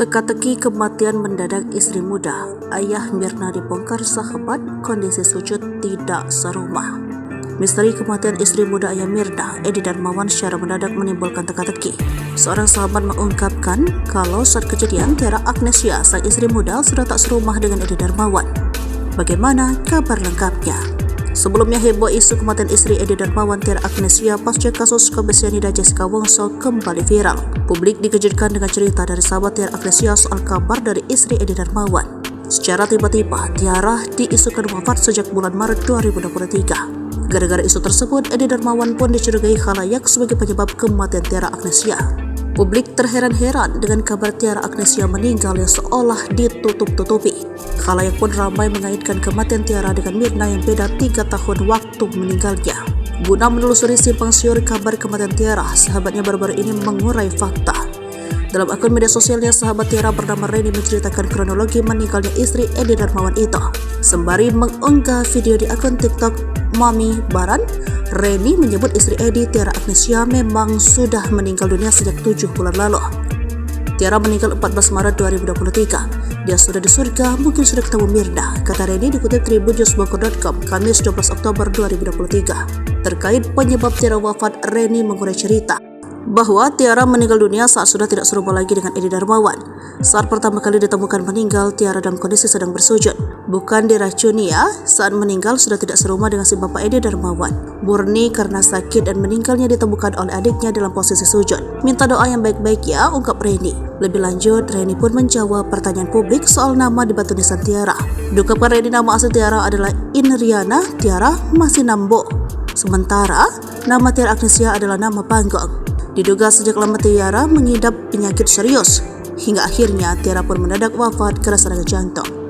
Teka-teki kematian mendadak istri muda, ayah Mirna dibongkar sahabat, kondisi sujud tidak serumah. Misteri kematian istri muda ayah Mirna, Edi Darmawan secara mendadak menimbulkan teka-teki. Seorang sahabat mengungkapkan kalau saat kejadian Tiara Agnesia, sang istri muda, sudah tak serumah dengan Edi Darmawan. Bagaimana kabar lengkapnya? Sebelumnya heboh isu kematian istri Edi Darmawan, Tiara Agnesia, pasca kasus Kobe Cyanida Jessica Wongso kembali viral. Publik dikejutkan dengan cerita dari sahabat Tiara Agnesia soal kabar dari istri Edi Darmawan. Secara tiba-tiba, Tiara diisukan wafat sejak bulan Maret 2023. Gara-gara isu tersebut, Edi Darmawan pun dicurigai khalayak sebagai penyebab kematian Tiara Agnesia. Publik terheran-heran dengan kabar Tiara Agnesia meninggal yang seolah ditutup-tutupi. Khalayak pun ramai mengaitkan kematian Tiara dengan Mirna yang beda 3 tahun waktu meninggalnya. Guna menelusuri simpang siur kabar kematian Tiara, sahabatnya baru-baru ini mengurai fakta. Dalam akun media sosialnya, sahabat Tiara bernama Reni menceritakan kronologi meninggalnya istri Edi Darmawan itu. Sembari mengunggah video di akun TikTok Mami Baran, Reni menyebut istri Edi, Tiara Agnesia, memang sudah meninggal dunia sejak 7 bulan lalu. Tiara meninggal 14 Maret 2023. Dia sudah di surga, mungkin sudah ketemu Mirna, kata Reni dikutip tribunjusbogor.com, Kamis 12 Oktober 2023. Terkait penyebab Tiara wafat, Reni mengurai cerita bahwa Tiara meninggal dunia saat sudah tidak serupa lagi dengan Edi Darmawan. Saat pertama kali ditemukan meninggal, Tiara dalam kondisi sedang bersujud. Bukan diracuni ya, saat meninggal sudah tidak serumah dengan si bapak Edi Darmawan. Murni karena sakit dan meninggalnya ditemukan oleh adiknya dalam posisi sujud. Minta doa yang baik-baik ya, ungkap Reni. Lebih lanjut, Reni pun menjawab pertanyaan publik soal nama di batu nisan Tiara. Diungkapkan Reni nama asli Tiara adalah Inriana Tiara Masinambo. Sementara, nama Tiara Agnesia adalah nama panggung. Diduga sejak lama Tiara mengidap penyakit serius, hingga akhirnya Tiara pun mendadak wafat karena serangan jantung.